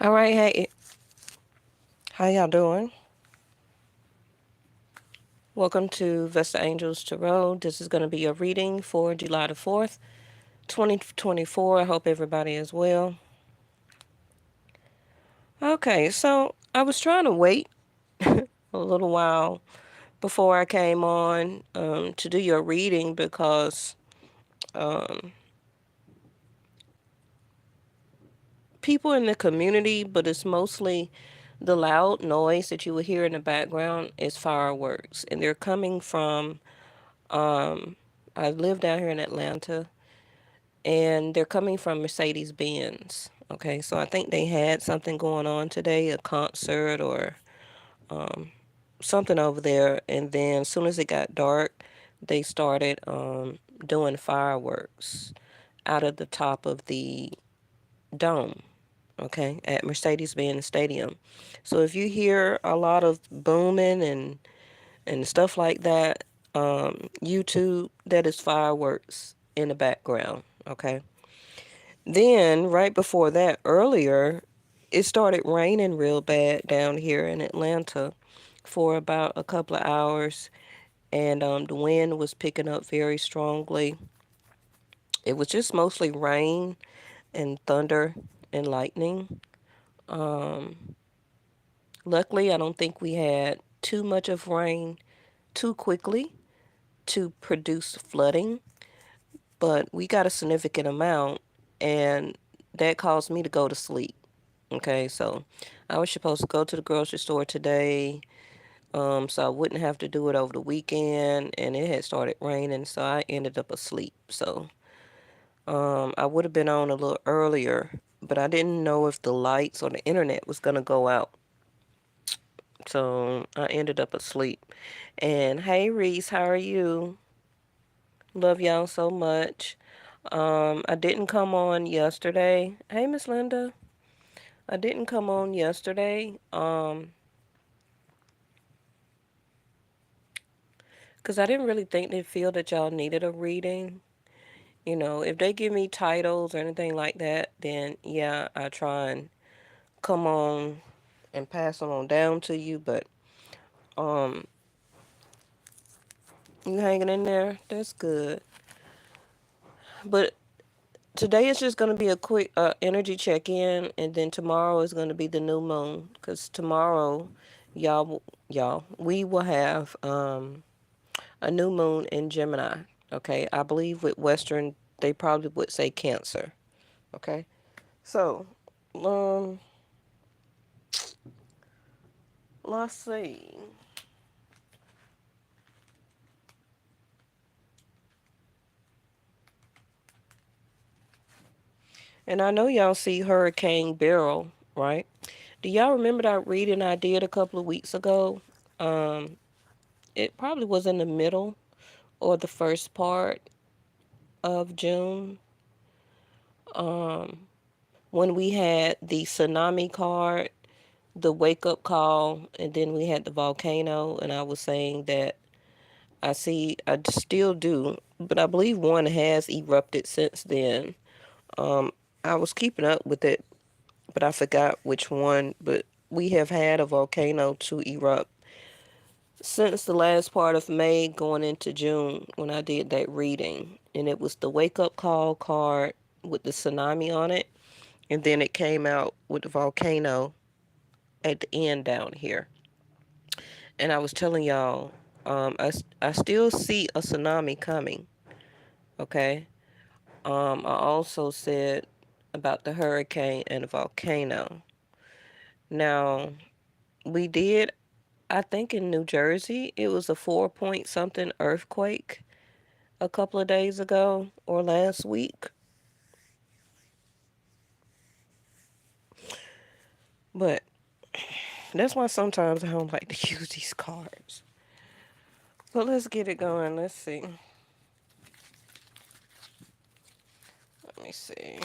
All right, hey, how y'all doing? Welcome to Vesta Angels Tarot. This is going to be a reading for July the 4th, 2024. I hope everybody is well. Okay, so I was trying to wait a little while before I came on to do your reading because um, people in the community, but it's mostly the loud noise that you will hear in the background is fireworks, and they're coming from. I live down here in Atlanta, and they're coming from Mercedes Benz. Okay, so I think they had something going on today, a concert or something over there. And then as soon as it got dark, they started doing fireworks out of the top of the dome. Okay, at Mercedes Benz Stadium. So if you hear a lot of booming and stuff like that, YouTube, that is fireworks in the background. Okay. Then, right before that, earlier, it started raining real bad down here in Atlanta for about a couple of hours, and the wind was picking up very strongly. It was just mostly rain and thunder and lightning. Um, Luckily, I don't think we had too much of rain too quickly to produce flooding, but we got a significant amount, and that caused me to go to sleep. Okay, so I was supposed to go to the grocery store today, so I wouldn't have to do it over the weekend, and it had started raining, so I ended up asleep. So I would have been on a little earlier, but I didn't know if the lights or the internet was gonna go out, so I ended up asleep. And hey, Reese, how are you? Love y'all so much. I didn't come on yesterday. Hey, Miss Linda. I didn't come on yesterday. Because I didn't really think they feel that y'all needed a reading. You know, if they give me titles or anything like that, then yeah, I try and come on and pass them on down to you. But um, you hanging in there? That's good. But today is just going to be a quick energy check-in, and then tomorrow is going to be the new moon. Because tomorrow, we will have a new moon in Gemini. Okay, I believe with Western, they probably would say Cancer. Okay, so um, let's see. And I know y'all see Hurricane Beryl, right? Do y'all remember that reading I did a couple of weeks ago? Um, it probably was in the middle or the first part of June. Um, when we had the tsunami card, the wake up call, and then we had the volcano, and I was saying that I still do, but I believe one has erupted since then. Um, I was keeping up with it, but I forgot which one. But we have had a volcano to erupt since the last part of May going into June when I did that reading. And it was the wake up call card with the tsunami on it. And then it came out with the volcano at the end down here. And I was telling y'all, I still see a tsunami coming. Okay. I also said about the hurricane and the volcano. Now, we did, I think in New Jersey, it was a 4 point something earthquake a couple of days ago or last week. But that's why sometimes I don't like to use these cards. But let's get it going. Let's see. Let me see.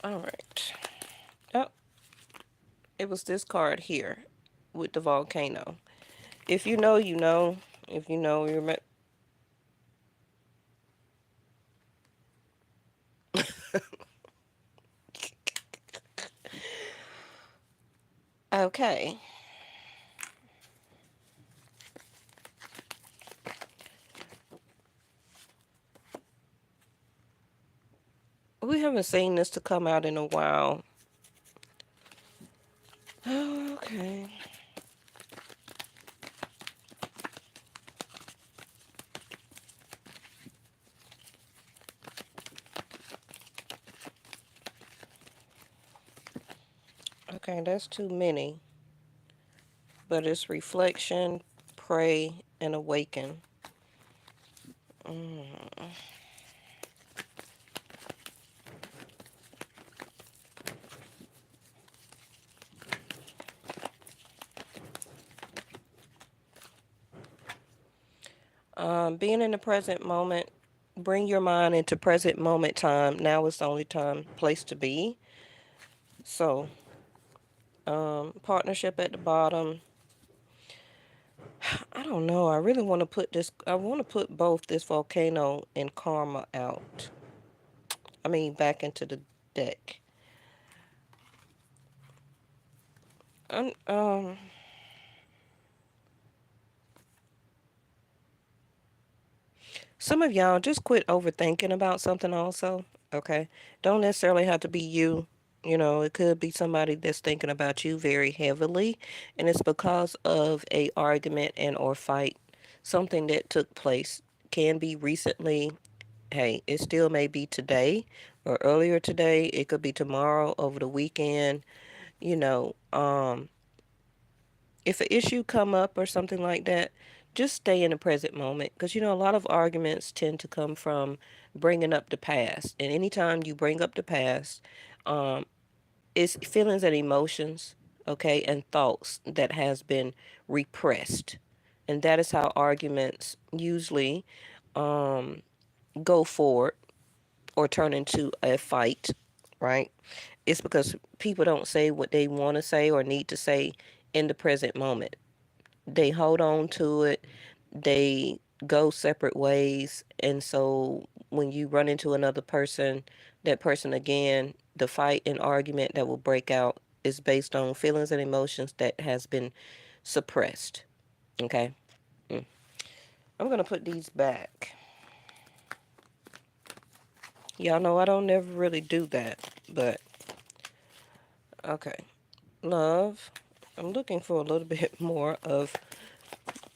All right. Oh, it was this card here with the volcano. If you know, you know. If you know, you remember. Okay. We haven't seen this to come out in a while. Okay. Okay, that's too many. But it's reflection, pray, and awaken. Mm. Being in the present moment, bring your mind into present moment time. Now is the only time, place to be. So, partnership at the bottom. I don't know. I really want to put this, I want to put both this volcano and karma out. I mean, back into the deck. Um, um, some of y'all just quit overthinking about something also. Okay. Don't necessarily have to be you. You know, it could be somebody that's thinking about you very heavily, and it's because of a argument and or fight, something that took place. Can be recently. Hey, it still may be today or earlier today. It could be tomorrow, over the weekend. You know, if an issue come up or something like that, just stay in the present moment, because you know a lot of arguments tend to come from bringing up the past, and anytime you bring up the past, um, it's feelings and emotions, okay, and thoughts that has been repressed, and that is how arguments usually um, go forward or turn into a fight, right? It's because people don't say what they want to say or need to say in the present moment. They hold on to it, they go separate ways, and so when you run into another person, that person again, the fight and argument that will break out is based on feelings and emotions that has been suppressed. Okay. Mm. I'm gonna put these back. Y'all know I don't never really do that, but okay. Love. I'm looking for a little bit more of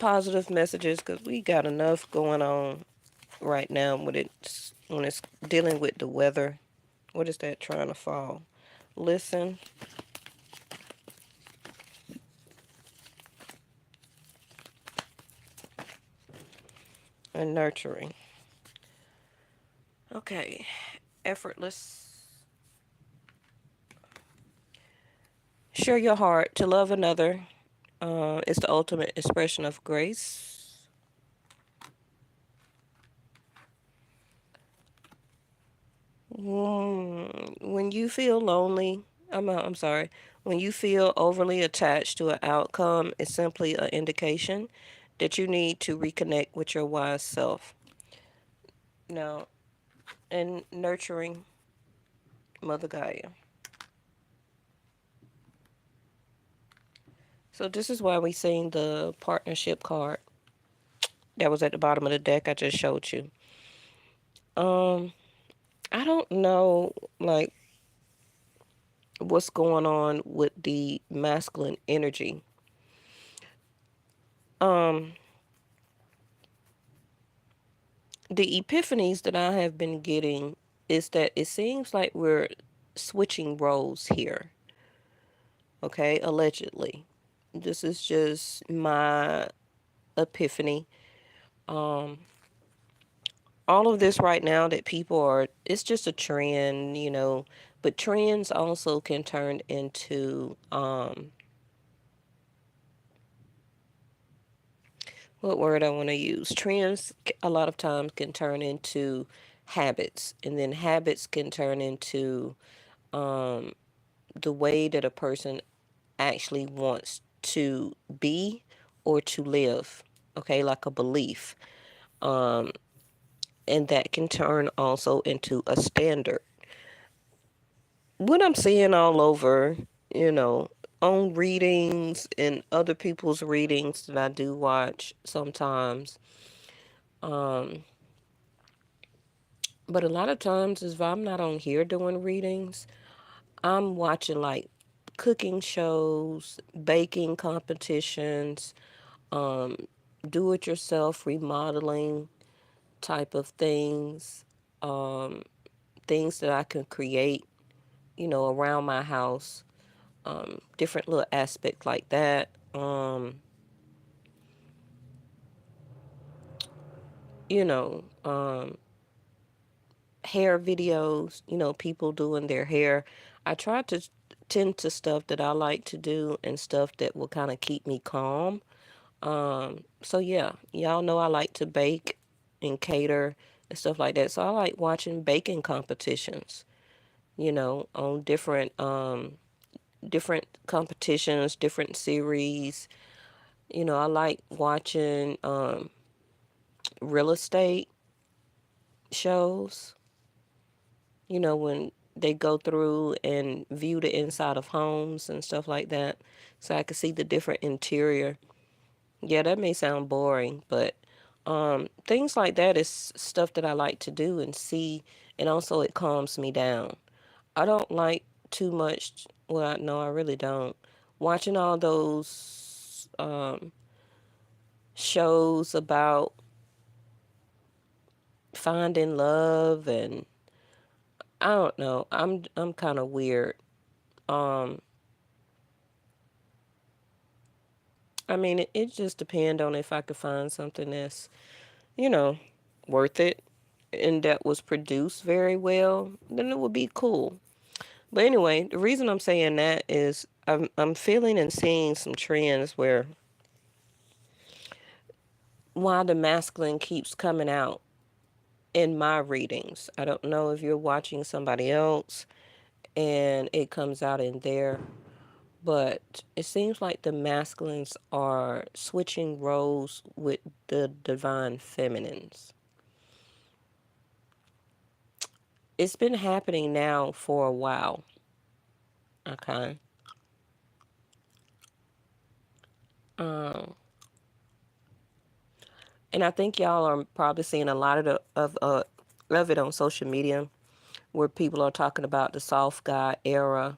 positive messages because we got enough going on right now when it's dealing with the weather. What is that trying to fall? Listen and nurturing. Okay. Effortless. Share your heart. To love another is the ultimate expression of grace. When you feel lonely, I'm sorry. When you feel overly attached to an outcome, it's simply an indication that you need to reconnect with your wise self. Now, and nurturing Mother Gaia. So this is why we seen the partnership card that was at the bottom of the deck I just showed you. Um, I don't know like what's going on with the masculine energy. Um, the epiphanies that I have been getting is that it seems like we're switching roles here. Okay, allegedly. This is just my epiphany. Um, all of this right now that people are, it's just a trend, you know, but trends also can turn into what word I want to use. Trends a lot of times can turn into habits, and then habits can turn into um the way that a person actually wants to be or to live, okay, like a belief. um and that can turn also into a standard. What I'm seeing all over, you know, own readings and other people's readings that I do watch sometimes. Um, but a lot of times, if I'm not on here doing readings, I'm watching like cooking shows, baking competitions, um, do it yourself remodeling type of things, um, things that I can create, around my house, different little aspects like that. You know, um, Hair videos, people doing their hair. I try to tend to stuff that I like to do and stuff that will kind of keep me calm. So yeah, y'all know I like to bake and cater and stuff like that. So I like watching baking competitions, on different competitions, different series. I like watching real estate shows, when they go through and view the inside of homes and stuff like that. So I can see the different interior. Yeah, that may sound boring, but things like that is stuff that I like to do and see, and also it calms me down. I don't like too much, well, no, I really don't. Watching all those shows about finding love, and I don't know. I'm kind of weird. Um, I mean, it just depends on if I could find something that's, you know, worth it and that was produced very well, then it would be cool. But anyway, the reason I'm saying that is I'm feeling and seeing some trends where while the masculine keeps coming out in my readings. I don't know if you're watching somebody else and it comes out in there, but it seems like the masculines are switching roles with the divine feminines. It's been happening now for a while. Okay. Um, and I think y'all are probably seeing a lot of it on social media, where people are talking about the soft guy era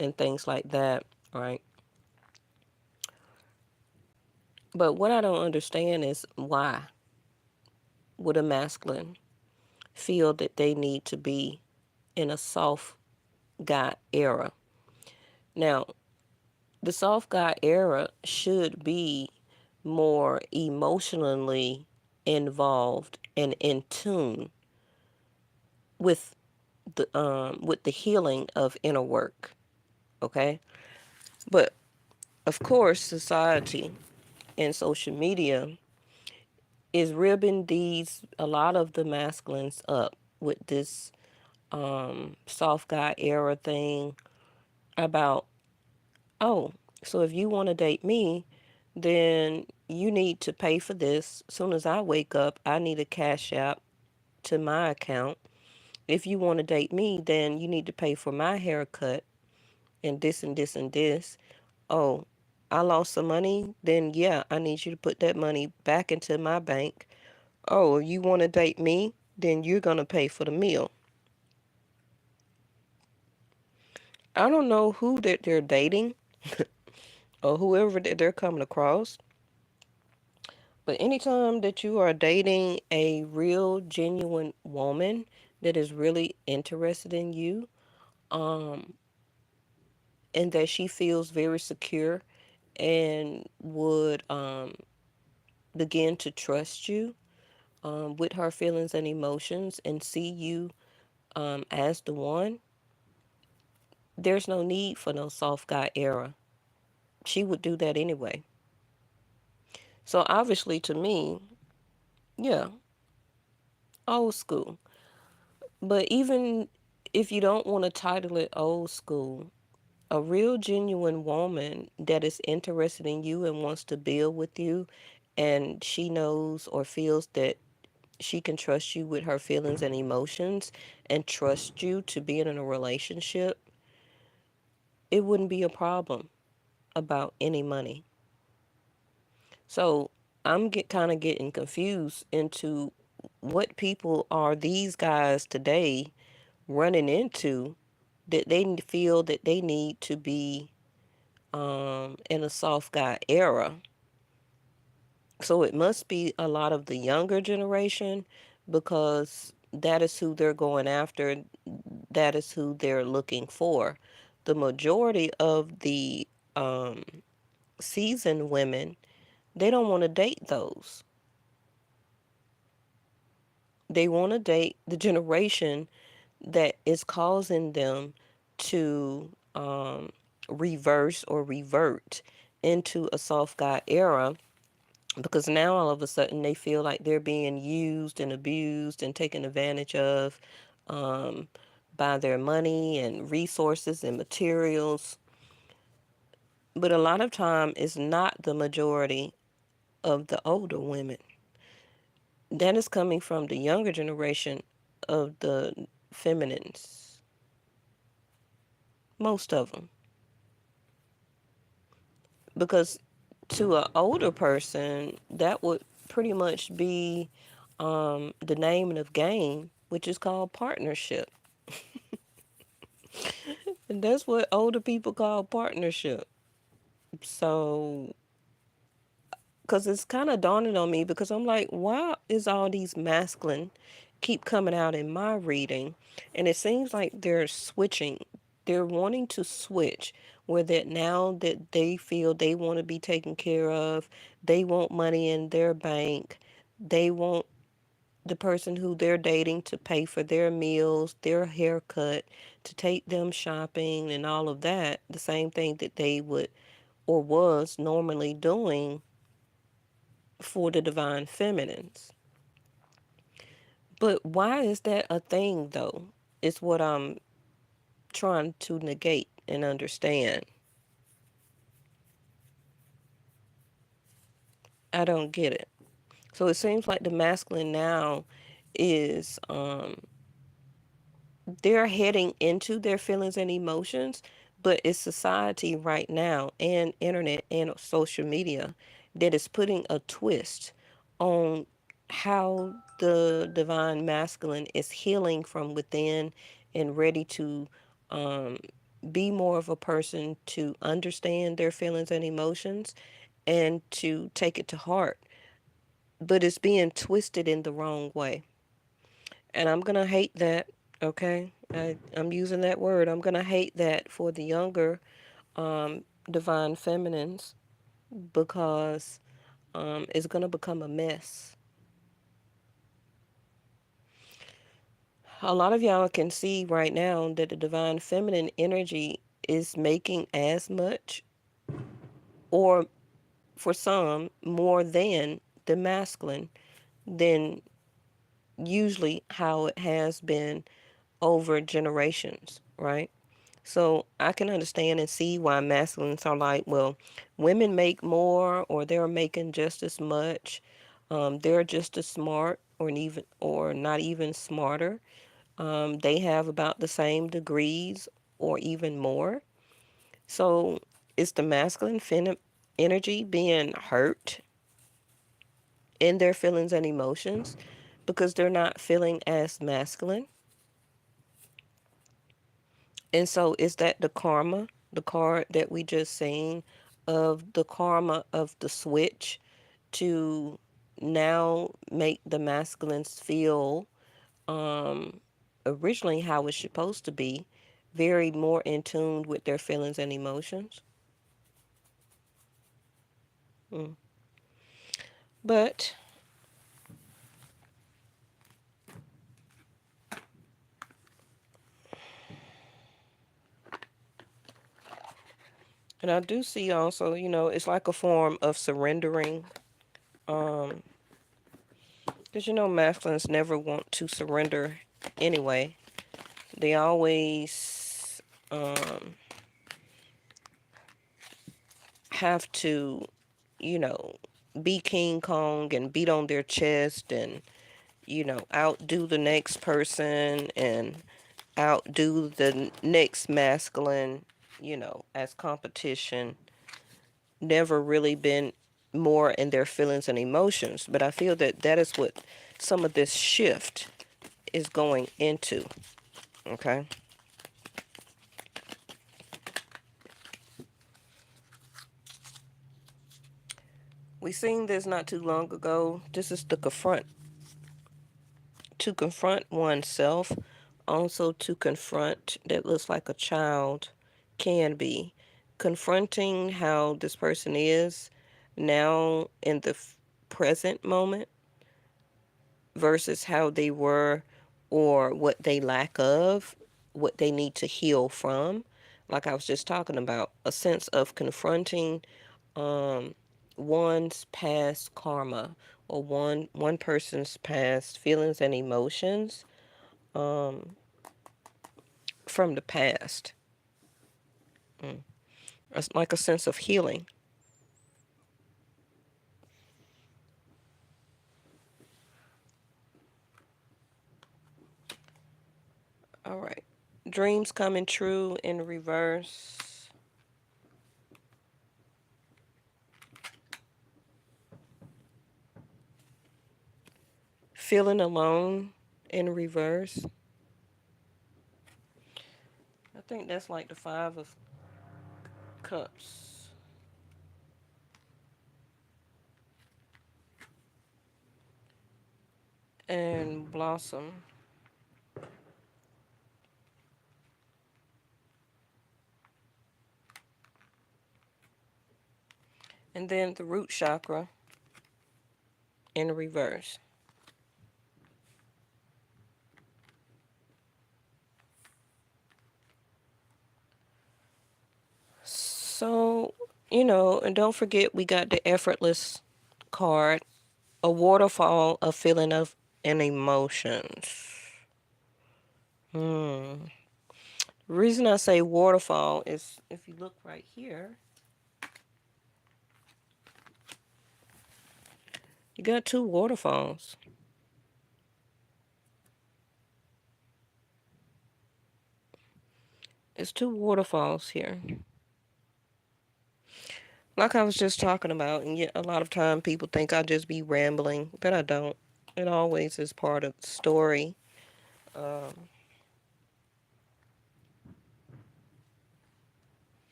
and things like that, right? But what I don't understand is why would a masculine feel that they need to be in a soft guy era? Now, the soft guy era should be more emotionally involved and in tune with the healing of inner work. Okay, but of course, society and social media is ribbing these a lot of the masculines up with this soft guy era thing about, oh, so if you want to date me, then you need to pay for this. As soon as I wake up, I need a cash app to my account. If you want to date me, then you need to pay for my haircut and this and this and this. Oh, I lost some money, then yeah, I need you to put that money back into my bank. Oh, you want to date me, then you're going to pay for the meal. I don't know who that they're dating or whoever that they're coming across, but anytime that you are dating a real, genuine woman that is really interested in you, um, and that she feels very secure and would begin to trust you with her feelings and emotions and see you as the one, there's no need for no soft guy era. She would do that anyway. So obviously, to me, yeah, old school. But even if you don't want to title it old school, a real genuine woman that is interested in you and wants to build with you, and she knows or feels that she can trust you with her feelings and emotions and trust you to be in a relationship, it wouldn't be a problem. about any money. So I'm kind of getting confused into what people are these guys today running into that they feel that they need to be in a soft guy era. So it must be a lot of the younger generation because that is who they're going after. That is who they're looking for. The majority of the um, seasoned women, they don't want to date those. They want to date the generation that is causing them to reverse or revert into a soft guy era because now all of a sudden they feel like they're being used and abused and taken advantage of um, by their money and resources and materials. But a lot of time it's not the majority of the older women. That is coming from the younger generation of the feminines, most of them. Because to an older person, that would pretty much be the name of game, which is called partnership. And that's what older people call partnership. So, because it's kind of dawning on me because I'm like, why is all these masculine keep coming out in my reading? And it seems like they're switching. They're wanting to switch where that now that they feel they want to be taken care of, they want money in their bank, they want the person who they're dating to pay for their meals, their haircut, to take them shopping and all of that, the same thing that they would or was normally doing for the divine feminines. But why is that a thing though? It's what I'm trying to negate and understand. I don't get it. So it seems like the masculine now is they're heading into their feelings and emotions, but it's society right now and internet and social media that is putting a twist on how the divine masculine is healing from within and ready to um, be more of a person to understand their feelings and emotions and to take it to heart. But it's being twisted in the wrong way. And I'm going to hate that, okay? I'm using that word. I'm going to hate that for the younger divine feminines because it's going to become a mess. A lot of y'all can see right now that the divine feminine energy is making as much or for some more than the masculine than usually how it has been over generations, right? So I can understand and see why masculines are like, well, women make more or they're making just as much. They're just as smart or not even smarter. They have about the same degrees or even more. So is the masculine energy being hurt in their feelings and emotions because they're not feeling as masculine? And so is that the karma, the card that we just seen of the karma of the switch to now make the masculines feel um originally how it's supposed to be, very more in tune with their feelings and emotions. Mm. But and I do see also, it's like a form of surrendering. Um, because masculines never want to surrender anyway. They always have to, you know, be King Kong and beat on their chest and, outdo the next person and outdo the next masculine, as competition. never really been more in their feelings and emotions. But I feel that that is what some of this shift is going into. Okay. We seen this not too long ago. This is to confront oneself, also to confront that looks like a child can be. Confronting how this person is now in the present moment versus how they were or what they lack of, what they need to heal from. Like I was just talking about, a sense of confronting um, one's past karma or one person's past feelings and emotions um, from the past. It's like a sense of healing. All right. Dreams coming true in reverse. Feeling alone in reverse. I think that's like the Five of Cups. And Blossom. And then the root chakra in reverse. So, and don't forget we got the effortless card, a waterfall of feeling of and emotions. Hmm. The reason I say waterfall is if you look right here, you got two waterfalls. There's two waterfalls here. Like I was just talking about, and yet a lot of time people think I just be rambling, but I don't. It always is part of the story. Um,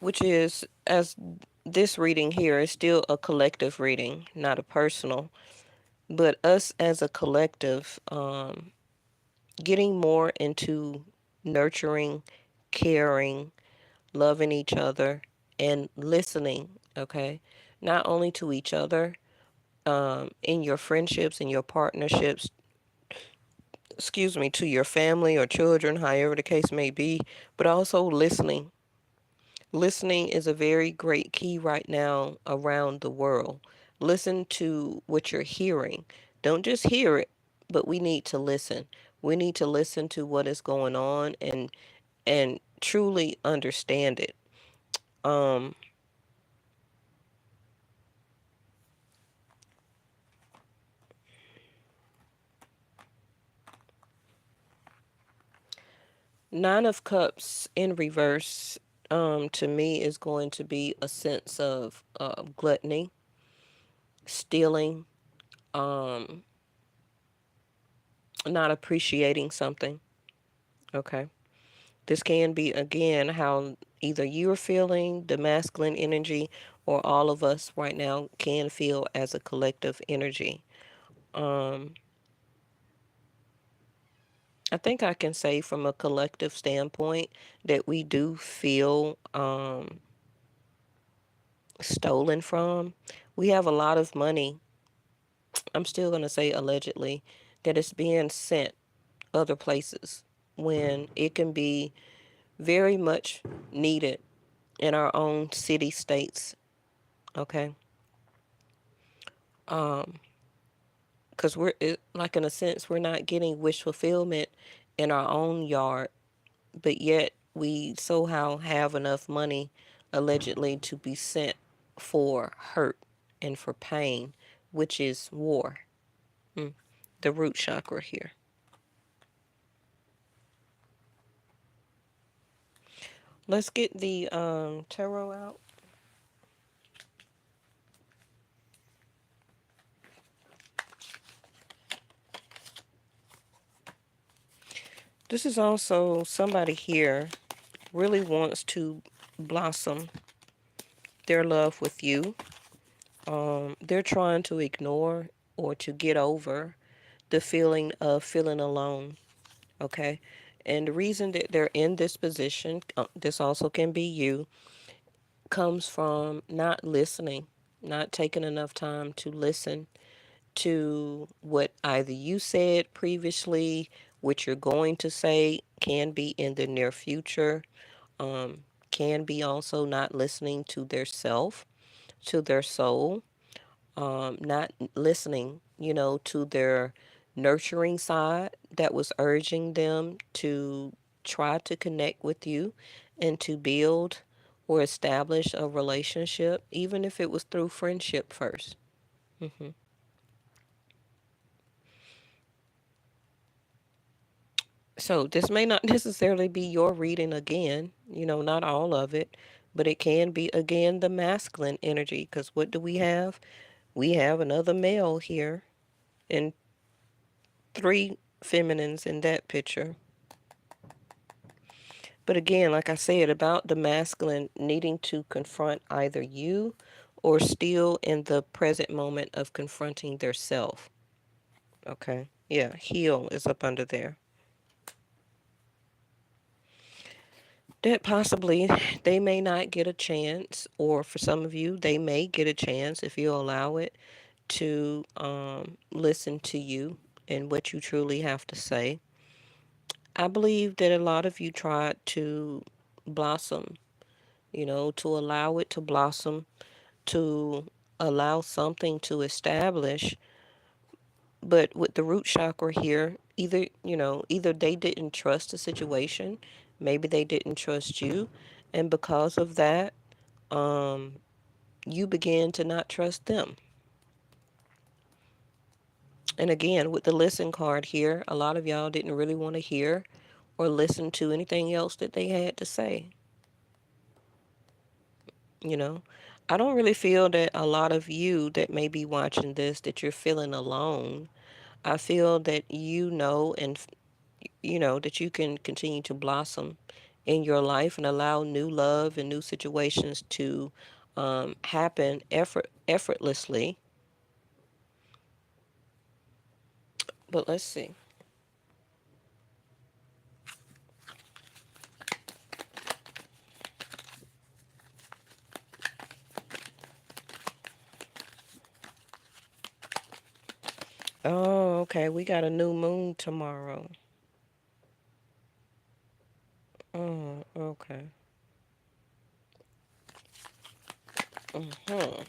which is, as this reading here is still a collective reading, not a personal, but us as a collective, getting more into nurturing, caring, loving each other, and listening, okay? Not only to each other, in your friendships and your partnerships, excuse me, to your family or children, however the case may be, but also listening. Listening is a very great key right now around the world. Listen to what you're hearing. Don't just hear it, but we need to listen. We need to listen to what is going on and truly understand it. Um, Nine of Cups in reverse, to me is going to be a sense of gluttony, stealing, um, not appreciating something. Okay. This can be, again, how either you're feeling the masculine energy or all of us right now can feel as a collective energy. Um, I think I can say from a collective standpoint that we do feel stolen from. We have a lot of money, I'm still going to say allegedly, that is being sent other places when it can be very much needed in our own city states. Okay. Um, because like in a sense, we're not getting wish fulfillment in our own yard, but yet we somehow have enough money allegedly to be sent for hurt and for pain, which is war. Mm. The root chakra here. Let's get the tarot out. This is also somebody here really wants to blossom their love with you. They're trying to ignore or to get over the feeling of feeling alone. Okay. And the reason that they're in this position, this also can be you, comes from not listening, not taking enough time to listen to what either you said previously, what you're going to say, can be in the near future, um, can be also not listening to their self, to their soul, not listening, to their nurturing side that was urging them to try to connect with you and to build or establish a relationship, even if it was through friendship first. hmm So this may not necessarily be your reading again, not all of it, but it can be again the masculine energy. Because what do we have? We have another male here and three feminines in that picture. But again, like I said, about the masculine needing to confront either you or still in the present moment of confronting their self. Okay. Yeah, heal is up under there. That possibly they may not get a chance, or for some of you, they may get a chance if you allow it to listen to you and what you truly have to say. I believe that a lot of you tried to blossom, to allow it to blossom, to allow something to establish. But with the root chakra here, either they didn't trust the situation, maybe they didn't trust you, and because of that, um, you began to not trust them. And again, with the listen card here, a lot of y'all didn't really want to hear or listen to anything else that they had to say. You know, I don't really feel that a lot of you that may be watching this that you're feeling alone. I feel that and that you can continue to blossom in your life and allow new love and new situations to happen effortlessly. But let's see. Oh, okay. We got a new moon tomorrow. Oh, okay. Hmm.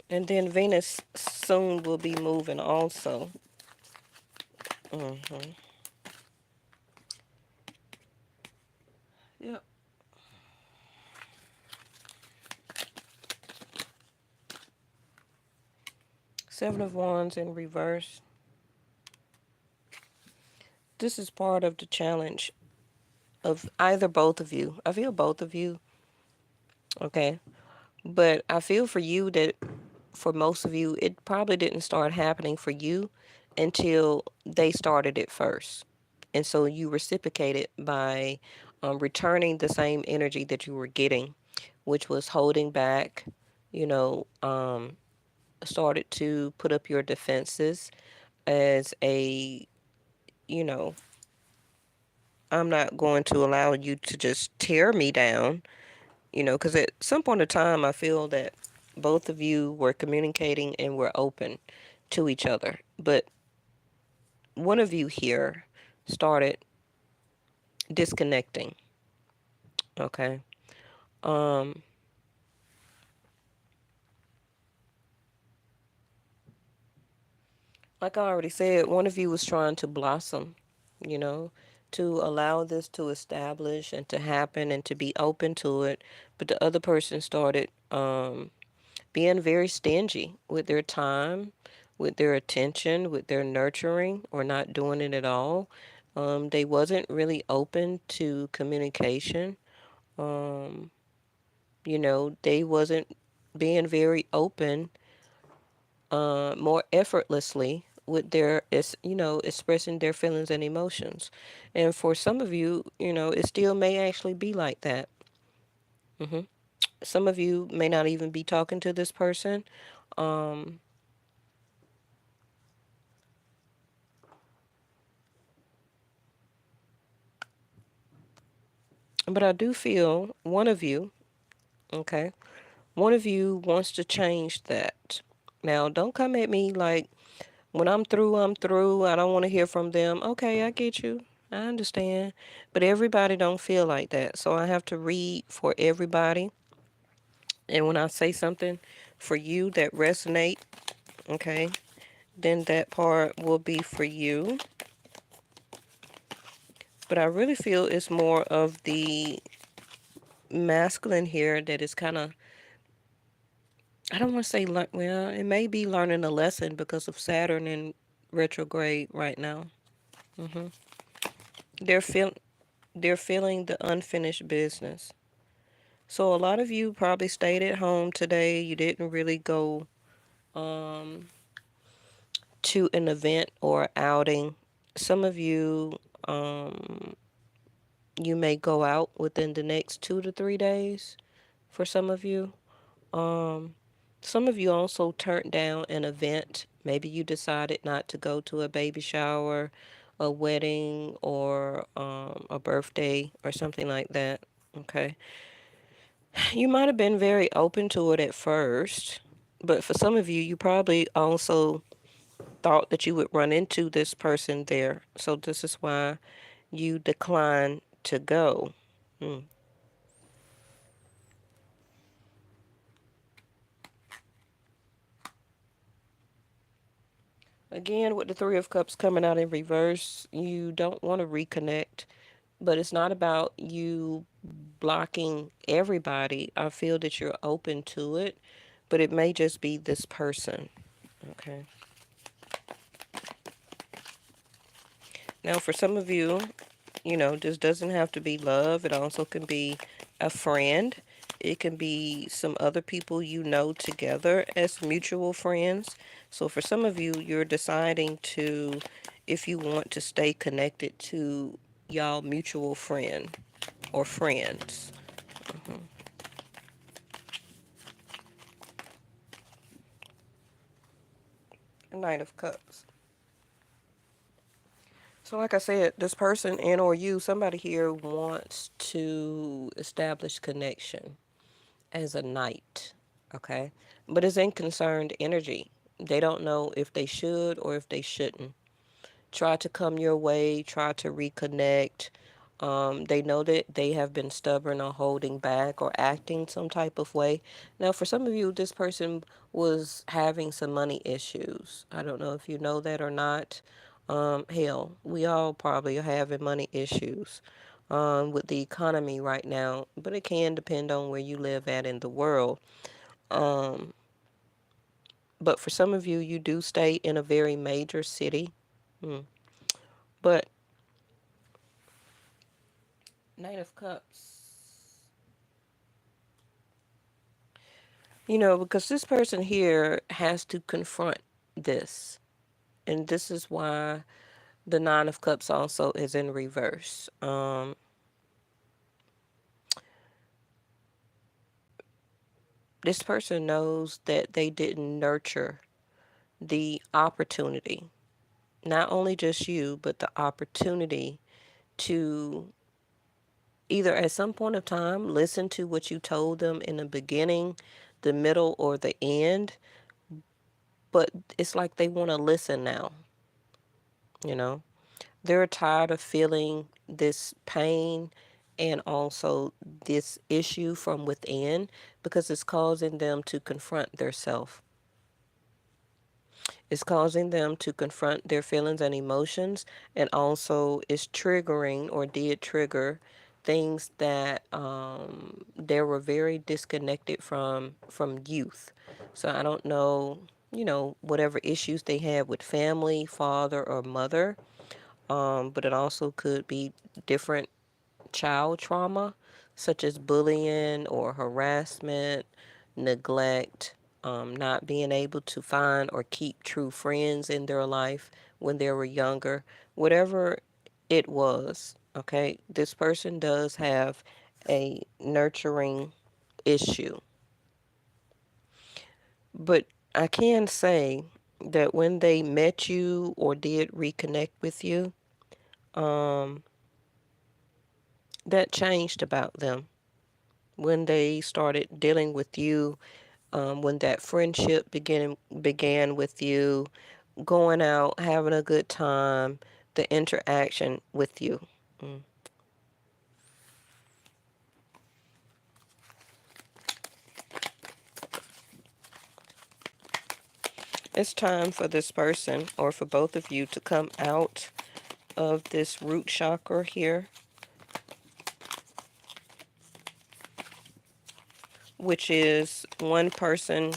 And then Venus soon will be moving also. Hmm. Yep. Seven of Wands in reverse. This is part of the challenge of either both of you. I feel both of you, okay? But I feel for you that for most of you, it probably didn't start happening for you until they started it first. And so you reciprocated by returning the same energy that you were getting, which was holding back, you know, um, started to put up your defenses as you know, I'm not going to allow you to just tear me down, because at some point in time, I feel that both of you were communicating and were open to each other. But one of you here started disconnecting, okay? Um, like I already said, one of you was trying to blossom, you know, to allow this to establish and to happen and to be open to it. But the other person started being very stingy with their time, with their attention, with their nurturing, or not doing it at all. They wasn't really open to communication. Um, they wasn't being very open, more effortlessly with their expressing their feelings and emotions. And for some of you, it still may actually be like that. hmm Some of you may not even be talking to this person. Um, but I do feel one of you, okay, one of you wants to change that. Now, don't come at me like, when I'm through, I'm through. I don't want to hear from them. Okay, I get you. I understand. But everybody don't feel like that. So I have to read for everybody. And when I say something for you that resonate, okay, then that part will be for you. But I really feel it's more of the masculine here that is kind of, I don't want to say, well, it may be learning a lesson because of Saturn in retrograde right now. hmm They're feel they're feeling the unfinished business. So a lot of you probably stayed at home today. You didn't really go um, to an event or outing. Some of you, um, you may go out within the next 2 to 3 days. For some of you, um, some of you also turned down an event. Maybe you decided not to go to a baby shower, a wedding, or a birthday, or something like that. Okay. You might have been very open to it at first, but for some of you, you probably also thought that you would run into this person there. So this is why you declined to go. Hmm. Again, with the Three of Cups coming out in reverse, you don't want to reconnect, but it's not about you blocking everybody. I feel that you're open to it, but it may just be this person. Okay. Now, for some of you, this doesn't have to be love. It also can be a friend. It can be some other people you know together as mutual friends. So for some of you, you're deciding to, if you want to stay connected to y'all mutual friend or friends. hmm Knight of Cups. So like I said, this person and or you, somebody here wants to establish connection as a knight, okay? But it's in concerned energy. They don't know if they should or if they shouldn't. Try to come your way, try to reconnect. They know that they have been stubborn or holding back or acting some type of way. Now, for some of you, this person was having some money issues. I don't know if you know that or not. Hell, we all probably are having money issues with the economy right now, but it can depend on where you live at in the world. Um, but for some of you, you do stay in a very major city. Hmm. But Knight of Cups, because this person here has to confront this. And this is why the Nine of Cups also is in reverse. This person knows that they didn't nurture the opportunity, not only just you, but the opportunity to either at some point of time listen to what you told them in the beginning, the middle, or the end. But it's like they want to listen now, you know? They're tired of feeling this pain and also this issue from within because it's causing them to confront their self. It's causing them to confront their feelings and emotions, and also it's triggering or did trigger things that they were very disconnected from youth. So I don't know, whatever issues they had with family, father or mother, but it also could be different child trauma, such as bullying or harassment, neglect. not being able to find or keep true friends in their life when they were younger, whatever it was, okay, this person does have a nurturing issue. But I can say that when they met you or did reconnect with you, um, that changed about them. When they started dealing with you, when that friendship began with you, going out, having a good time, the interaction with you. Mm. It's time for this person or for both of you to come out of this root chakra here, which is one person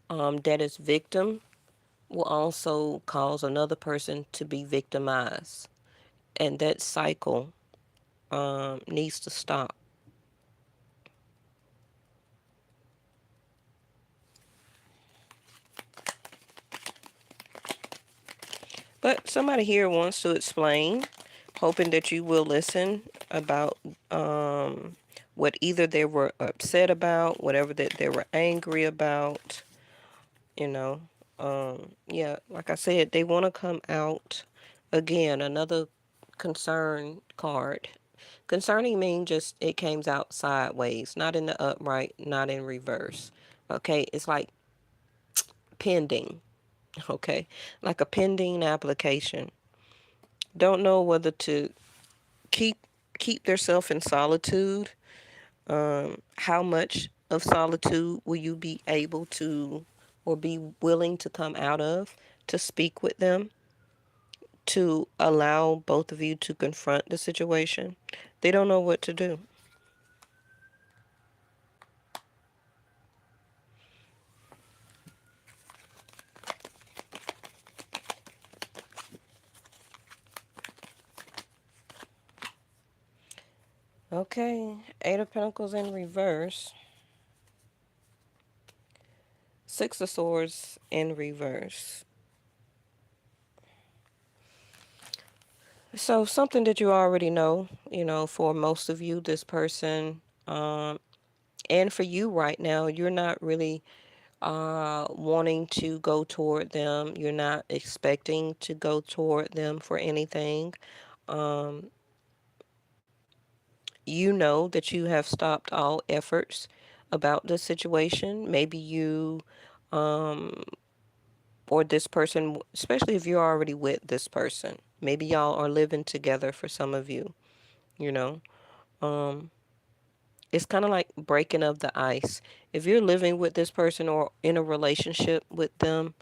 that is victim will also cause another person to be victimized. And that cycle needs to stop. But somebody here wants to explain, hoping that you will listen about um, what either they were upset about, whatever that they were angry about, you know. Yeah, like I said, they want to come out again. Another concern card. Concerning mean just it came out sideways, not in the upright, not in reverse. Okay, it's like pending. Okay, like a pending application. Don't know whether to keep keep themselves in solitude. How much of solitude will you be able to or be willing to come out of to speak with them, to allow both of you to confront the situation? They don't know what to do. Okay, Eight of Pentacles in reverse, Six of Swords in reverse. So something that you already know, for most of you, this person, um, and for you right now, you're not really wanting to go toward them. You're not expecting to go toward them for anything. Um, you know that you have stopped all efforts about the situation. Maybe you, um, or this person, especially if you're already with this person, maybe y'all are living together for some of you, you know. Um, it's kind of like breaking of the ice. If you're living with this person or in a relationship with them,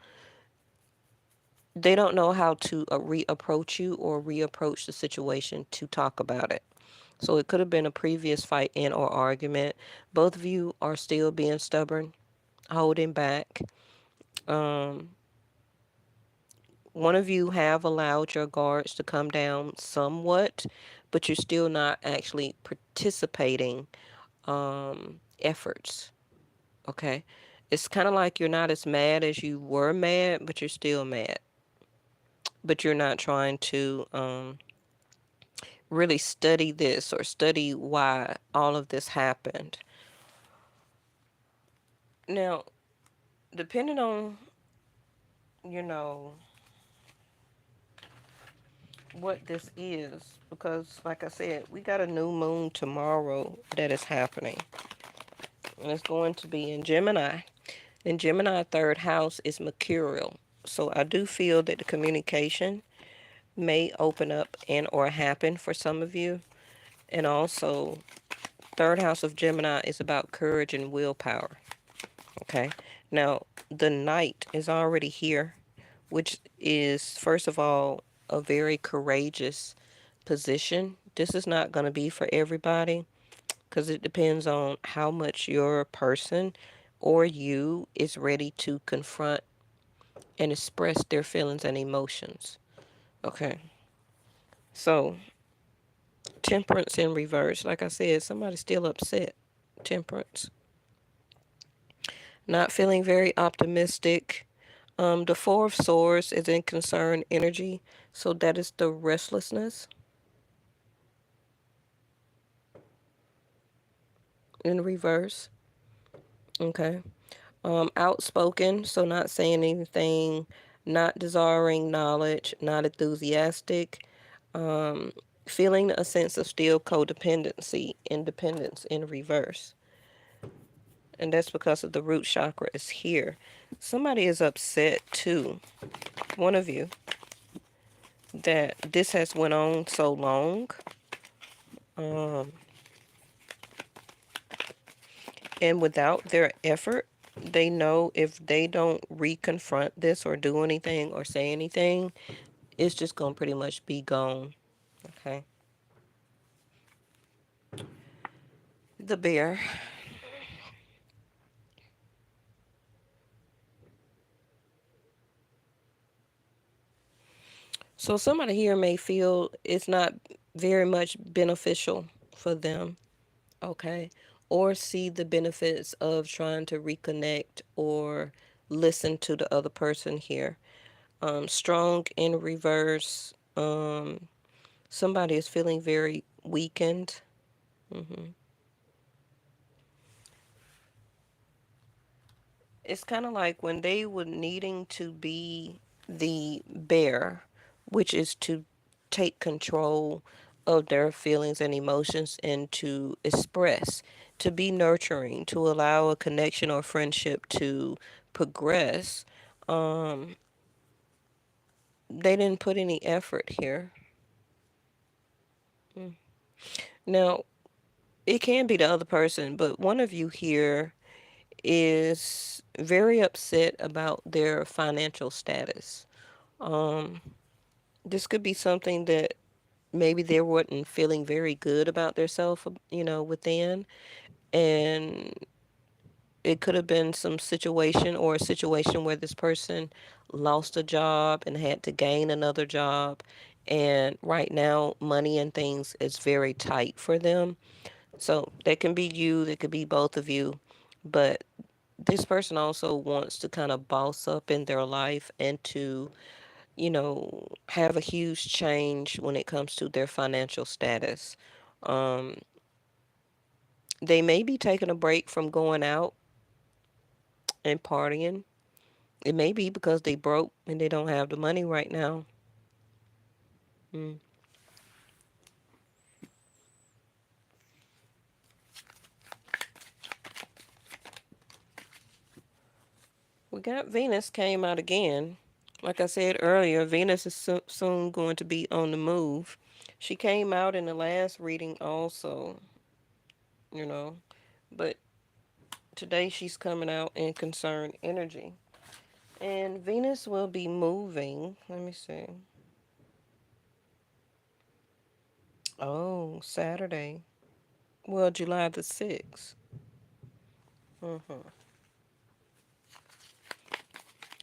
they don't know how to reapproach you or reapproach the situation to talk about it. So it could have been a previous fight and or argument. Both of you are still being stubborn, holding back. Um, One of you have allowed your guards to come down somewhat, but you're still not actually participating efforts. Okay, it's kind of like you're not as mad as you were mad, but you're still mad. But you're not trying to really study this or study why all of this happened. Now, depending on, you know, what this is, because like I said, we got a new moon tomorrow that is happening. And it's going to be in Gemini. In Gemini, third house is mercurial. So I do feel that the communication may open up and or happen for some of you. And also, third house of Gemini is about courage and willpower. Okay. Now, the knight is already here, which is, first of all, a very courageous position. This is not going to be for everybody because it depends on how much your person or you is ready to confront and express their feelings and emotions. Okay. So, temperance in reverse. Like I said, somebody's still upset. Temperance. not feeling very optimistic. The Four of Swords is in concern energy, so that is the restlessness in reverse. Okay. Outspoken, so not saying anything, not desiring knowledge, not enthusiastic, um, feeling a sense of still codependency, independence in reverse. And that's because of the root chakra is here. Somebody is upset too, one of you, that this has went on so long. Um, and without their effort, they know if they don't reconfront this or do anything or say anything, it's just going to pretty much be gone. Okay. The bear. So somebody here may feel it's not very much beneficial for them. Okay. Or see the benefits of trying to reconnect or listen to the other person here. Strong in reverse. Somebody is feeling very weakened. hmm It's kind of like when they were needing to be the bear, which is to take control of their feelings and emotions and to express, to be nurturing, to allow a connection or friendship to progress. Um, they didn't put any effort here. Mm. Now, it can be the other person, but one of you here is very upset about their financial status. Um, this could be something that maybe they weren't feeling very good about themselves, within, and it could have been some situation or a situation where this person lost a job and had to gain another job, and right now money and things is very tight for them. So that can be you, that could be both of you, but this person also wants to kind of boss up in their life and to have a huge change when it comes to their financial status. Um, they may be taking a break from going out and partying. It may be because they broke and they don't have the money right now. Mm. We got Venus came out again. Like I said earlier, Venus is soon going to be on the move. She came out in the last reading also, you know, but today she's coming out in concerned energy. And Venus will be moving. Let me see. Oh, Saturday. Well, July the 6th. hmm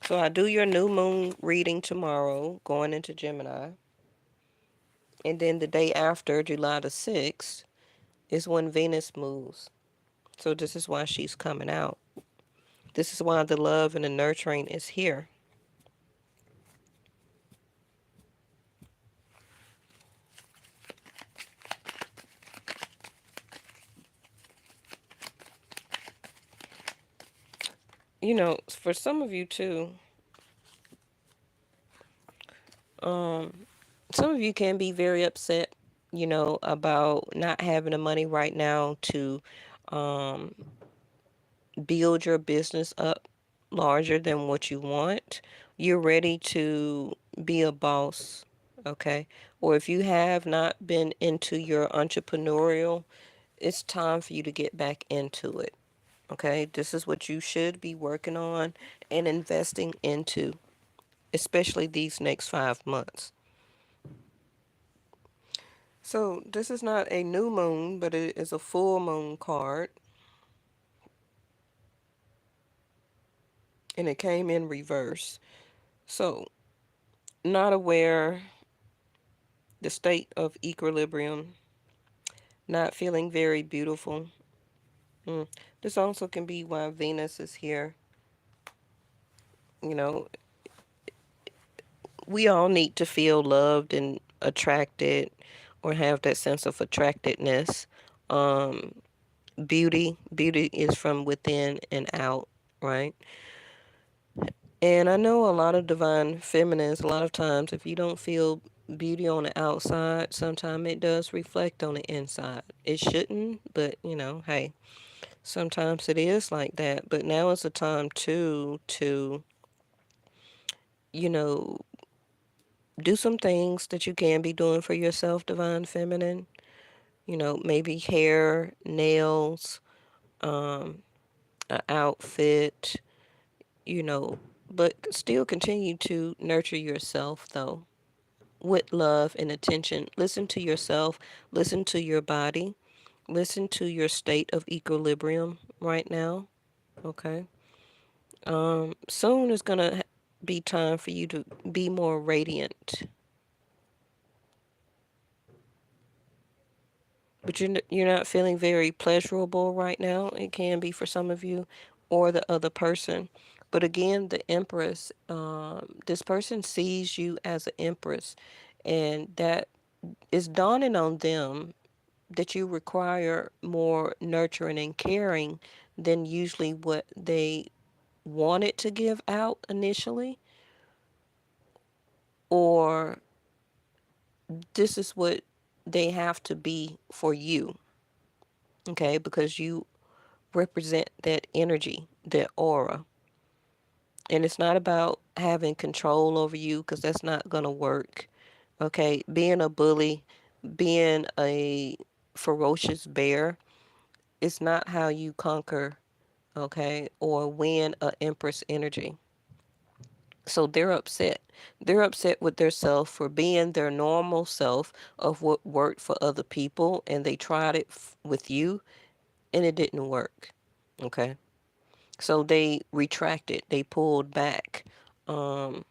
So I do your new moon reading tomorrow, going into Gemini. And then the day after, July the 6th, is when Venus moves. So this is why she's coming out. This is why the love and the nurturing is here. For some of you too, um, some of you can be very upset, about not having the money right now to um, build your business up larger than what you want. You're ready to be a boss, okay? Or if you have not been into your entrepreneurial, it's time for you to get back into it, okay? This is what you should be working on and investing into, especially these next 5 months. So, this is not a new moon, but it is a full moon card, and it came in reverse. So, not aware the state of equilibrium, not feeling very beautiful, Mm. This also can be why Venus is here. You know, we all need to feel loved and attracted or have that sense of attractedness. Um, beauty is from within and out, right? And I know a lot of divine feminines, a lot of times, if you don't feel beauty on the outside, sometimes it does reflect on the inside. It shouldn't, but hey, sometimes it is like that. But now is the time too to, you know, do some things that you can be doing for yourself, divine feminine. Maybe hair, nails, um, an outfit, you know, but still continue to nurture yourself though with love and attention. Listen to yourself, listen to your body, listen to your state of equilibrium right now. Okay. Soon is going to be time for you to be more radiant, but you're not feeling very pleasurable right now. It can be for some of you or the other person. But again, the Empress, this person sees you as an Empress, and that is dawning on them that you require more nurturing and caring than usually what they wanted to give out initially, or this is what they have to be for you, okay? Because you represent that energy, that aura. And it's not about having control over you because that's not going to work, okay? Being a bully, being a ferocious bear, it's not how you conquer, okay, or win a empress energy. So they're upset. They're upset with their self for being their normal self of what worked for other people, and they tried it with you, and it didn't work. Okay, so they retracted. They pulled back, um,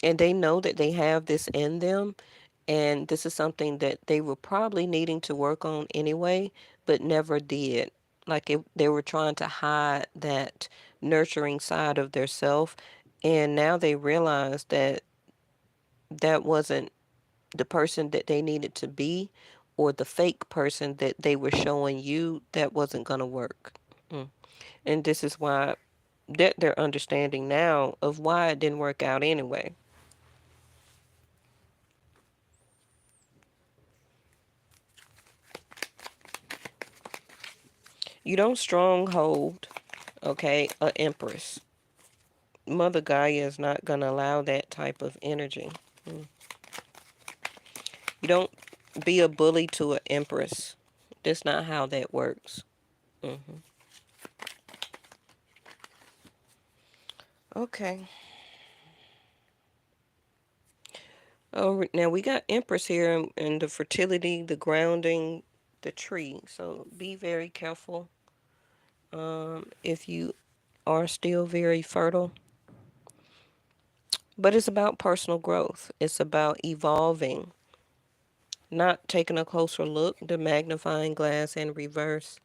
and they know that they have this in them, and this is something that they were probably needing to work on anyway, but never did. Like they were trying to hide that nurturing side of their self, and now they realize that that wasn't the person that they needed to be, or the fake person that they were showing you that wasn't going to work. Mm. And this is why that they're understanding now of why it didn't work out anyway. You don't stronghold, okay, a empress. Mother Gaia is not going to allow that type of energy. Mm. You don't be a bully to an empress. That's not how that works. Hmm. Okay. Oh, now we got empress here and the fertility, the grounding, the tree. So be very careful. If you are still very fertile, but it's about personal growth. It's about evolving, not taking a closer look, the magnifying glass in reverse.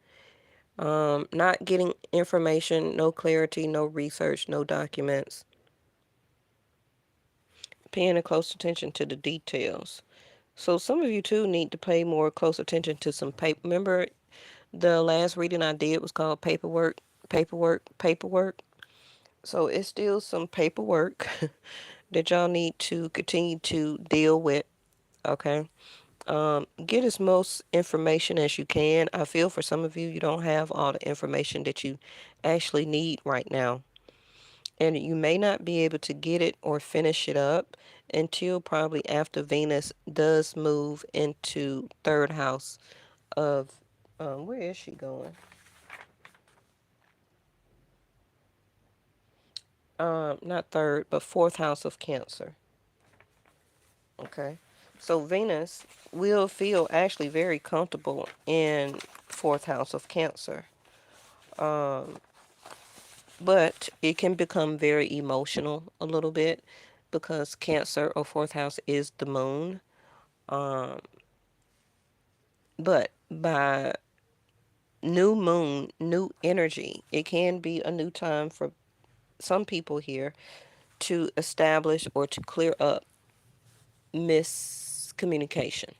Not getting information, no clarity, no research, no documents. Paying a close attention to the details. So some of you too need to pay more close attention to some paper. Remember the last reading I did was called paperwork, paperwork, paperwork. So it's still some paperwork that y'all need to continue to deal with. Okay. Get as most information as you can. I feel for some of you, you don't have all the information that you actually need right now. And you may not be able to get it or finish it up until probably after Venus does move into third house of, where is she going? Not third, but fourth house of Cancer. Okay. So Venus will feel actually very comfortable in fourth house of Cancer. Um, but it can become very emotional a little bit because Cancer or fourth house is the moon. Um, but by new moon, new energy. It can be a new time for some people here to establish or to clear up miscommunication.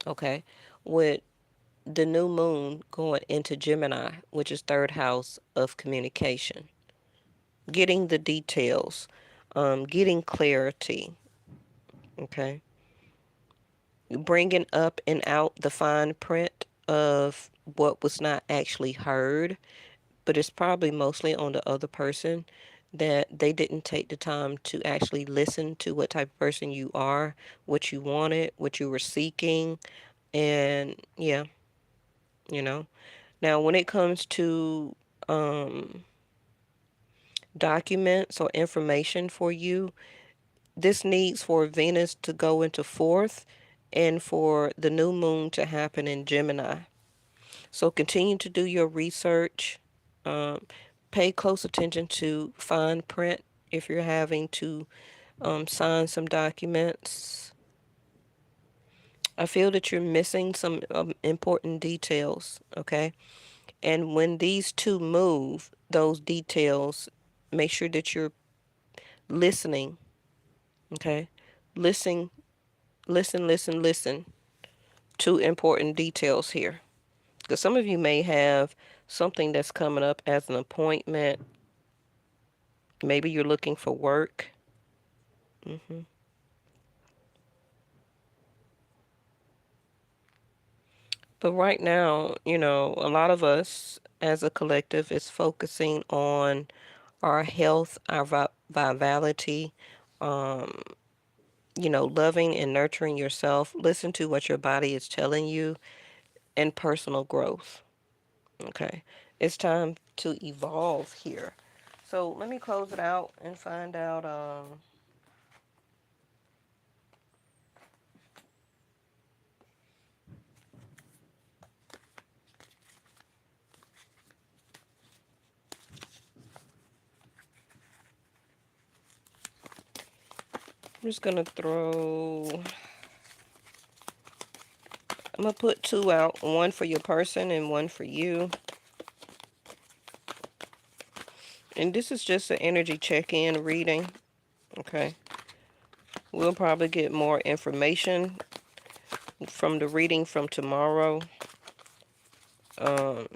Okay. With the new moon going into Gemini, which is third house of communication, getting the details, getting clarity. Okay. Bringing up and out the fine print of what was not actually heard, but it's probably mostly on the other person, that they didn't take the time to actually listen to what type of person you are, what you wanted, what you were seeking. And yeah, you know. Now, when it comes to um, documents or information for you, this needs for Venus to go into fourth and for the new moon to happen in Gemini. So continue to do your research. Um, Pay close attention to fine print if you're having to sign some documents. I feel that you're missing some important details, okay? And when these two move, those details, make sure that you're listening, okay? Listen, listen to important details here. Because some of you may have something that's coming up as an appointment. Maybe you're looking for work. hmm But right now, a lot of us as a collective is focusing on our health, our vitality, um, loving and nurturing yourself. Listen to what your body is telling you, and personal growth. Okay. It's time to evolve here. So let me close it out and find out. I'm just going to I'm going to put two out, one for your person and one for you. And this is just an energy check-in reading. Okay. We'll probably get more information from the reading from tomorrow. Um,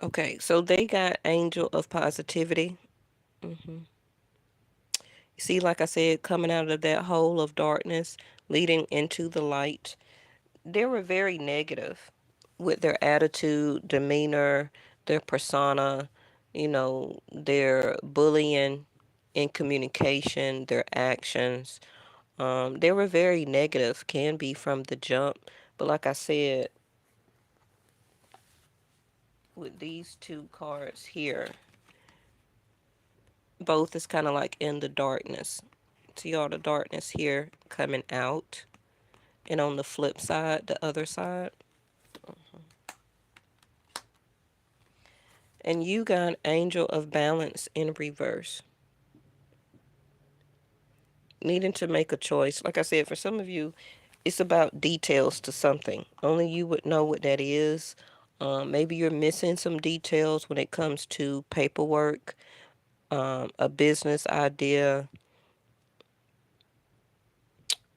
okay, so they got Angel of Positivity. hmm See, like I said, coming out of that hole of darkness, leading into the light. They were very negative with their attitude, demeanor, their persona, their bullying in communication, their actions. They were very negative, can be from the jump. But like I said, with these two cards here, both is kind of like in the darkness. See all the darkness here coming out. And on the flip side, the other side. And you got Angel of Balance in reverse. Needing to make a choice. Like I said, for some of you, it's about details to something. Only you would know what that is. Maybe you're missing some details when it comes to paperwork, a business idea.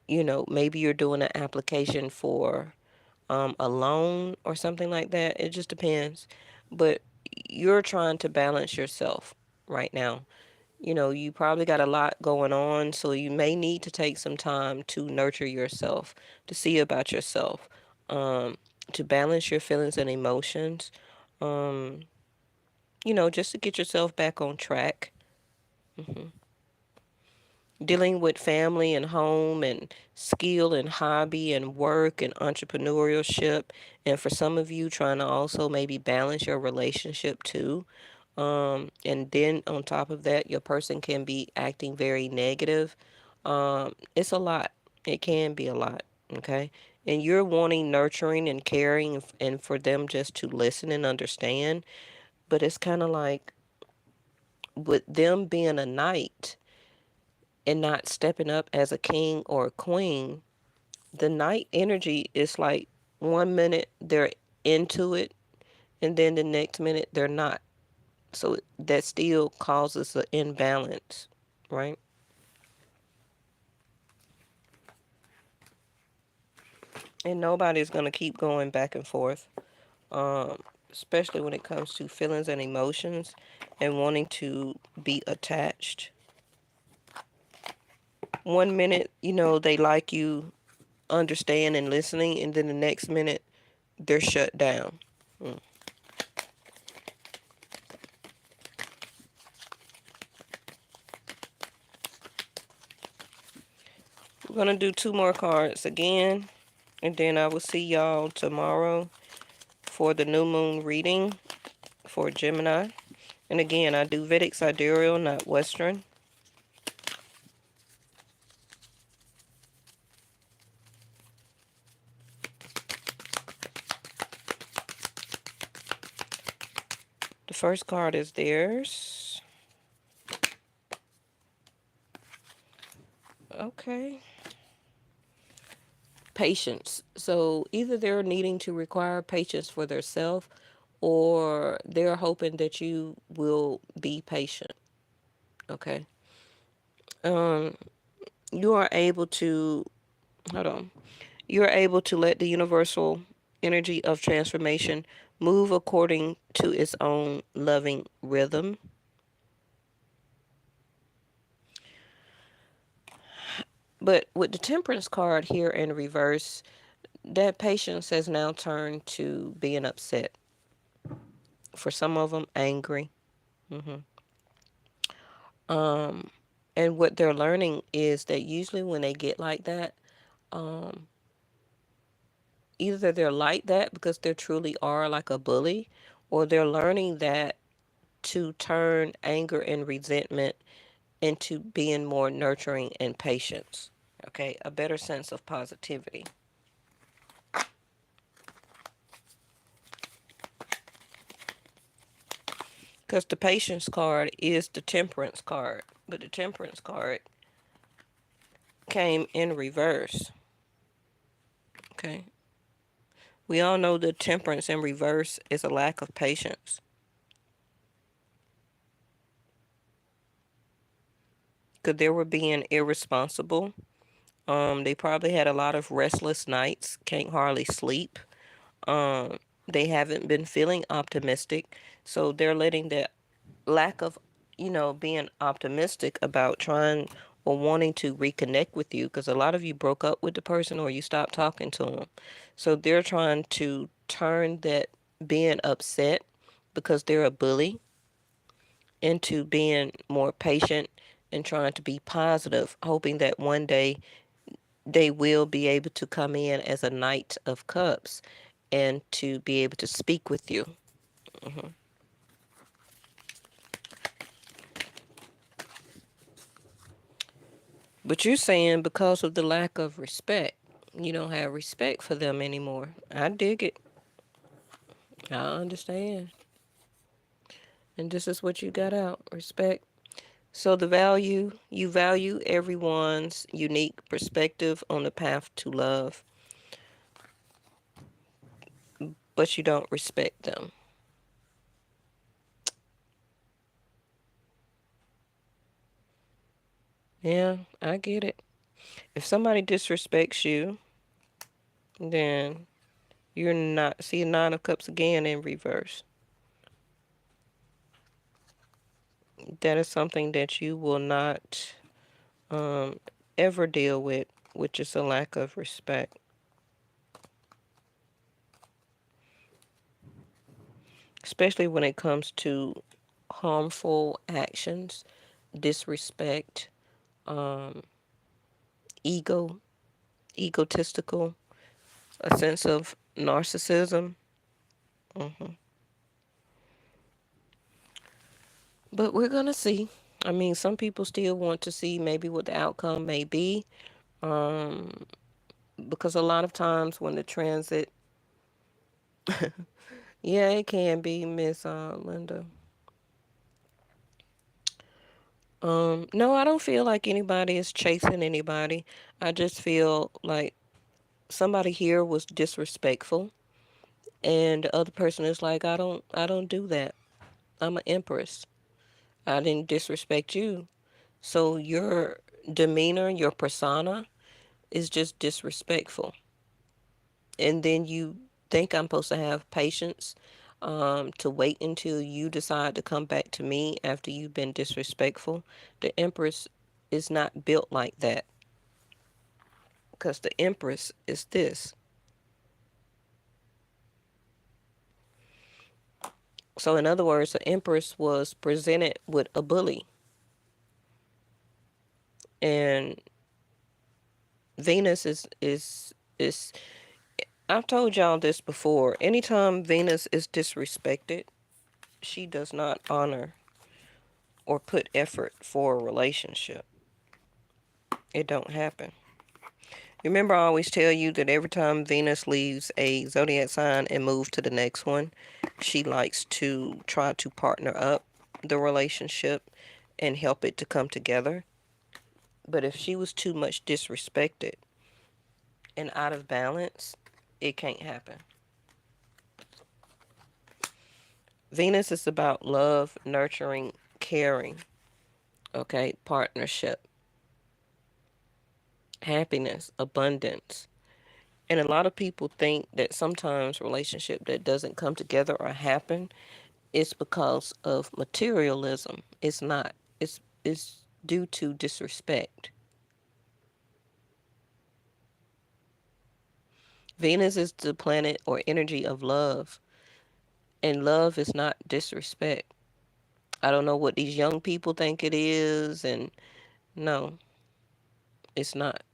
Maybe you're doing an application for a loan or something like that. It just depends. But you're trying to balance yourself right now. You probably got a lot going on, so you may need to take some time to nurture yourself, to see about yourself, um, to balance your feelings and emotions, um, just to get yourself back on track. hmm Dealing with family and home and skill and hobby and work and entrepreneurship. And for some of you, trying to also maybe balance your relationship too. And then on top of that, your person can be acting very negative. It's a lot. It can be a lot. Okay. And you're wanting nurturing and caring and for them just to listen and understand. But it's kind of like with them being a knight, and not stepping up as a king or a queen, the night energy is like 1 minute they're into it, and then the next minute they're not. So that still causes an imbalance, right? And nobody's going to keep going back and forth, um, especially when it comes to feelings and emotions and wanting to be attached. 1 minute, they like you, understand and listening, and then the next minute they're shut down. Mm. We're going to do two more cards again, and then I will see y'all tomorrow for the new moon reading for Gemini. And again, I do Vedic sidereal, not Western. The first card is theirs. Okay. Patience. So either they're needing to require patience for themselves, or they're hoping that you will be patient. Okay. Um, you are able to, hold on. You're able to let the universal energy of transformation move according to its own loving rhythm. But with the temperance card here in reverse, that patience has now turned to being upset. For some of them, angry. hmm Um, and what they're learning is that usually when they get like that, um, either they're like that because they truly are like a bully, or they're learning that to turn anger and resentment into being more nurturing and patience. Okay, a better sense of positivity. Because the patience card is the temperance card, but the temperance card came in reverse. Okay, we all know the temperance in reverse is a lack of patience. Because they were being irresponsible. They probably had a lot of restless nights, can't hardly sleep. Um, they haven't been feeling optimistic, so they're letting that lack of, being optimistic about trying or wanting to reconnect with you, because a lot of you broke up with the person or you stopped talking to them. So they're trying to turn that being upset because they're a bully into being more patient and trying to be positive, hoping that one day they will be able to come in as a Knight of Cups and to be able to speak with you. hmm But you're saying because of the lack of respect, you don't have respect for them anymore. I dig it. I understand. And this is what you got out, respect. So you value everyone's unique perspective on the path to love, but you don't respect them. Yeah, I get it. If somebody disrespects you, then you're not, see, Nine of Cups again in reverse. That is something that you will not um, ever deal with, which is a lack of respect, especially when it comes to harmful actions, disrespect, um, ego, egotistical, a sense of narcissism. hmm But we're going to see. I mean, some people still want to see maybe what the outcome may be. Um, because a lot of times when the transit, yeah, it can be, Miss Linda. No, I don't feel like anybody is chasing anybody. I just feel like somebody here was disrespectful and the other person is like, I don't do that. I'm an empress. I didn't disrespect you. So your demeanor, your persona is just disrespectful. And then you think I'm supposed to have patience to wait until you decide to come back to me after you've been disrespectful. The Empress is not built like that because the Empress is this. So, in other words, the Empress was presented with a bully. And Venus is I've told y'all this before. Anytime Venus is disrespected, she does not honor or put effort for a relationship. It don't happen. Remember, I always tell you that every time Venus leaves a zodiac sign and moves to the next one, she likes to try to partner up the relationship and help it to come together. But if she was too much disrespected and out of balance, it can't happen. Venus is about love, nurturing, caring, okay, partnership, happiness, abundance. And a lot of people think that sometimes relationship that doesn't come together or happen is because of materialism. It's not. It's due to disrespect. Venus is the planet or energy of love, and love is not disrespect. I don't know what these young people think it is, and no, it's not.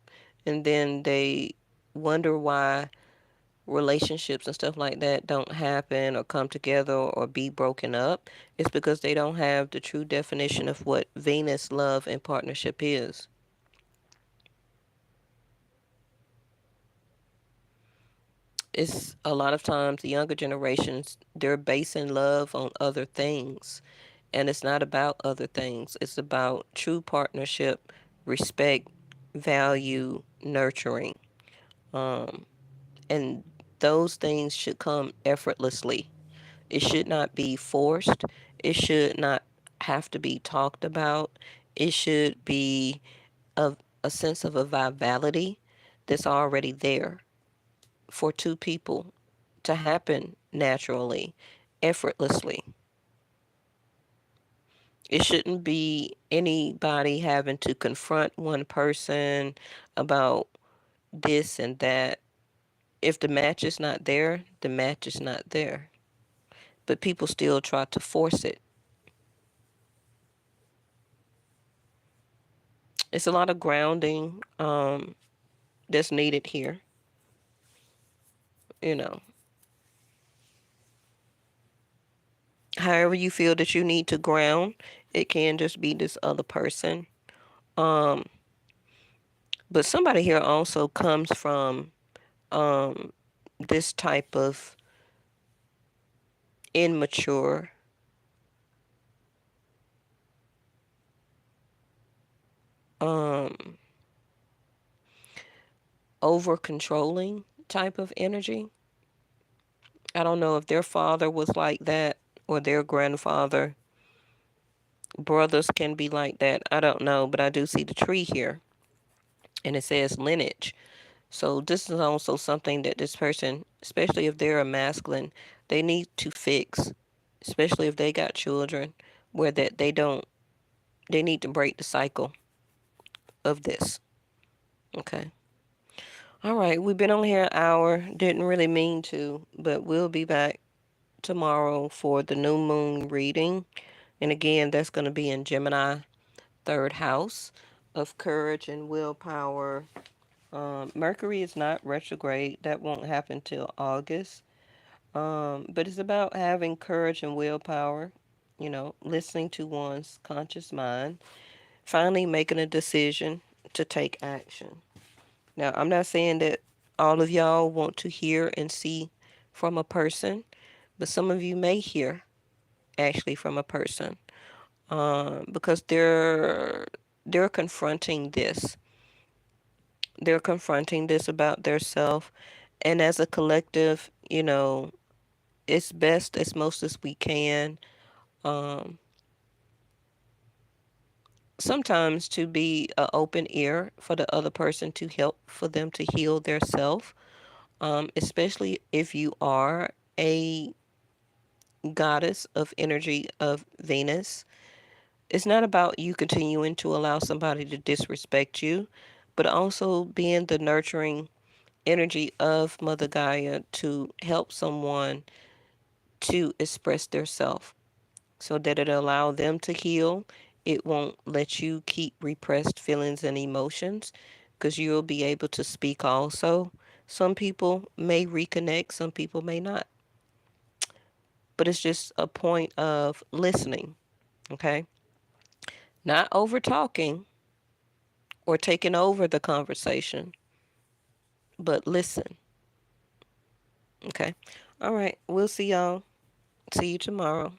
And then they wonder why relationships and stuff like that don't happen or come together or be broken up. It's because they don't have the true definition of what Venus love and partnership is. It's a lot of times the younger generations, they're basing love on other things, and it's not about other things. It's about true partnership, respect, value, nurturing, um, and those things should come effortlessly. It should not be forced. It should not have to be talked about. It should be a sense of a vitality that's already there for two people to happen naturally, effortlessly. It shouldn't be anybody having to confront one person about this and that. If the match is not there, the match is not there. But people still try to force it. It's a lot of grounding that's needed here. You know, however you feel that you need to ground, it can just be this other person. Um, but somebody here also comes from um, this type of immature, um, over controlling type of energy. I don't know if their father was like that or their grandfather. Brothers can be like that. I don't know, but I do see the tree here and it says lineage. So this is also something that this person, especially if they're a masculine, they need to fix, especially if they got children, where that they need to break the cycle of this. Okay. All right, we've been on here an hour. Didn't really mean to, but we'll be back tomorrow for the new moon reading. And again, that's going to be in Gemini, third house of courage and willpower. Mercury is not retrograde. That won't happen till August. But it's about having courage and willpower, listening to one's conscious mind, finally making a decision to take action. Now, I'm not saying that all of y'all want to hear and see from a person, but some of you may hear actually from a person. because they're confronting this. They're confronting this about their self, and as a collective, it's best as most as we can. Um, Sometimes to be an open ear for the other person to help for them to heal their self, especially if you are a goddess of energy of Venus. It's not about you continuing to allow somebody to disrespect you, but also being the nurturing energy of Mother Gaia to help someone to express their self so that it allow them to heal. It won't let you keep repressed feelings and emotions because you'll be able to speak also. Some people may reconnect, some people may not. But it's just a point of listening, okay? Not over talking or taking over the conversation, but listen, okay? All right, we'll see y'all. See you tomorrow.